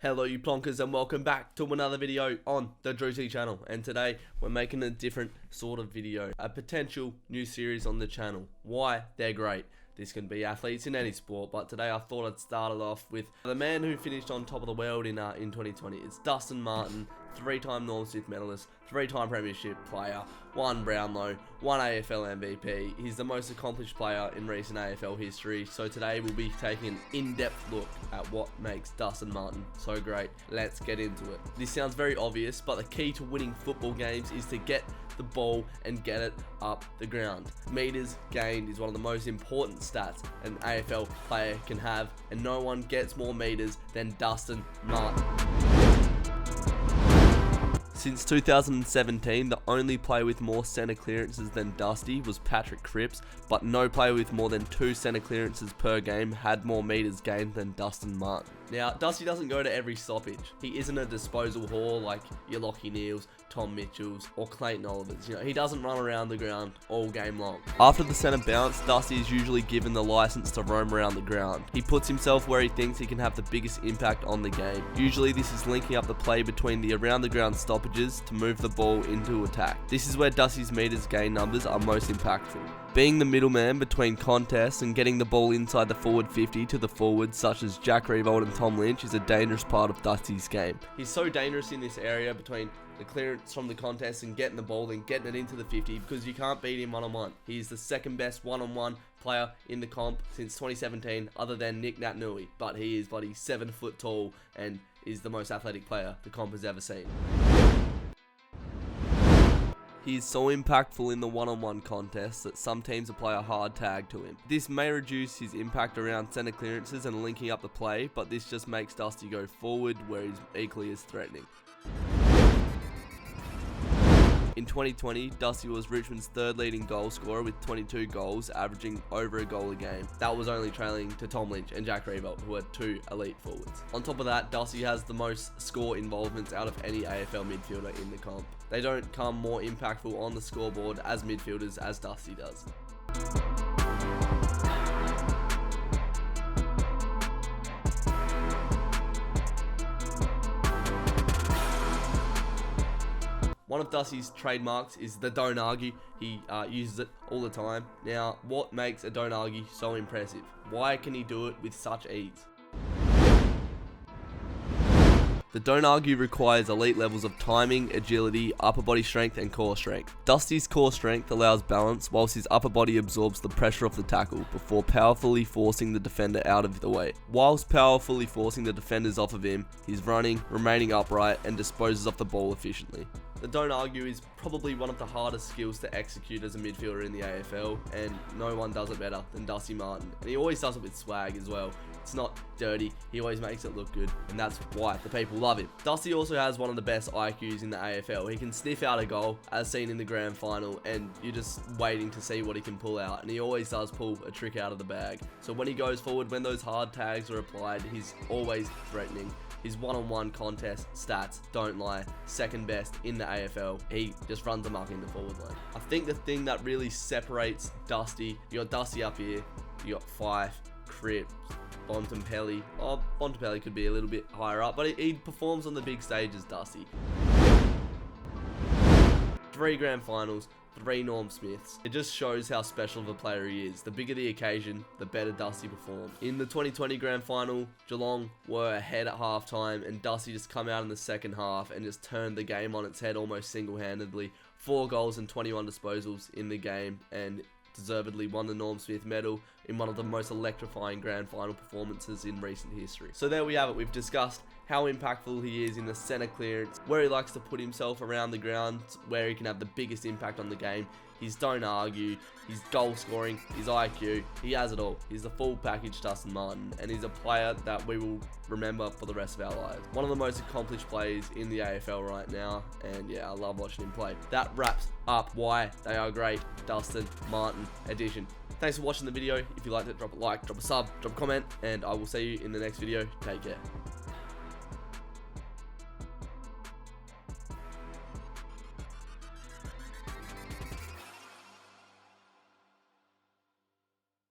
Hello you plonkers and welcome back to another video on the Drewzy channel, and today we're making a different sort of video, a potential new series on the channel. Why? They're great. This can be athletes in any sport, but today I thought I'd start it off with the man who finished on top of the world in 2020. It's Dustin Martin, 3-time Norm Smith medalist, 3-time premiership player, 1 Brownlow, 1 AFL MVP. He's the most accomplished player in recent AFL history, so today we'll be taking an in-depth look at what makes Dustin Martin so great. Let's get into it. This sounds very obvious, but the key to winning football games is to get the ball and get it up the ground. Meters gained is one of the most important stats an AFL player can have, and no one gets more meters than Dustin Martin. Since 2017, the only player with more centre clearances than Dusty was Patrick Cripps, but no player with more than 2 centre clearances per game had more meters gained than Dustin Martin. Now, Dusty doesn't go to every stoppage. He isn't a disposal whore like your Lachie Neales, Tom Mitchells, or Clayton Olivers. He doesn't run around the ground all game long. After the centre bounce, Dusty is usually given the license to roam around the ground. He puts himself where he thinks he can have the biggest impact on the game. Usually this is linking up the play between the around the ground stoppages to move the ball into attack. This is where Dusty's meters gain numbers are most impactful. Being the middleman between contests and getting the ball inside the forward 50 to the forwards such as Jack Riewoldt and Tom Lynch is a dangerous part of Dusty's game. He's so dangerous in this area between the clearance from the contest and getting the ball and getting it into the 50 because you can't beat him one-on-one. He's the second best one-on-one player in the comp since 2017 other than Nick Naitanui, but he is 7 foot tall and is the most athletic player the comp has ever seen. He is so impactful in the one-on-one contests that some teams apply a hard tag to him. This may reduce his impact around centre clearances and linking up the play, but this just makes Dusty go forward where he's equally as threatening. In 2020, Dusty was Richmond's 3rd leading goal scorer with 22 goals, averaging over a goal a game. That was only trailing to Tom Lynch and Jack Riewoldt, who are 2 elite forwards. On top of that, Dusty has the most score involvements out of any AFL midfielder in the comp. They don't come more impactful on the scoreboard as midfielders as Dusty does. One of Dusty's trademarks is the don't argue. He uses it all the time. Now, what makes a don't argue so impressive? Why can he do it with such ease? The don't argue requires elite levels of timing, agility, upper body strength, and core strength. Dusty's core strength allows balance, whilst his upper body absorbs the pressure of the tackle before powerfully forcing the defender out of the way. Whilst powerfully forcing the defenders off of him, he's running, remaining upright, and disposes of the ball efficiently. The don't argue is probably one of the hardest skills to execute as a midfielder in the AFL, and no one does it better than Dusty Martin. And he always does it with swag as well. It's not dirty, he always makes it look good, and that's why the people love him. Dusty also has one of the best IQs in the AFL. He can sniff out a goal, as seen in the grand final, and you're just waiting to see what he can pull out, and he always does pull a trick out of the bag. So when he goes forward, when those hard tags are applied, he's always threatening. His one-on-one contest stats don't lie. 2nd best in the AFL. He just runs amok in the forward line. I think the thing that really separates Dusty, you got Dusty up here, you got Fife, Cripps, Bontempelli. Oh, Bontempelli could be a little bit higher up, but he performs on the big stage as Dusty. 3 grand finals, 3 Norm Smiths. It just shows how special of a player he is. The bigger the occasion, the better Dusty performed. In the 2020 grand final, Geelong were ahead at halftime and Dusty just come out in the second half and just turned the game on its head almost single-handedly. 4 goals and 21 disposals in the game, and deservedly won the Norm Smith medal in one of the most electrifying grand final performances in recent history. So there we have it. We've discussed how impactful he is in the centre clearance, where he likes to put himself around the ground, where he can have the biggest impact on the game, his don't argue, his goal scoring, his IQ, he has it all. He's the full package Dustin Martin, and he's a player that we will remember for the rest of our lives. One of the most accomplished players in the AFL right now, and yeah, I love watching him play. That wraps up why they are great Dustin Martin edition. Thanks for watching the video. If you liked it, drop a like, drop a sub, drop a comment, and I will see you in the next video. Take care.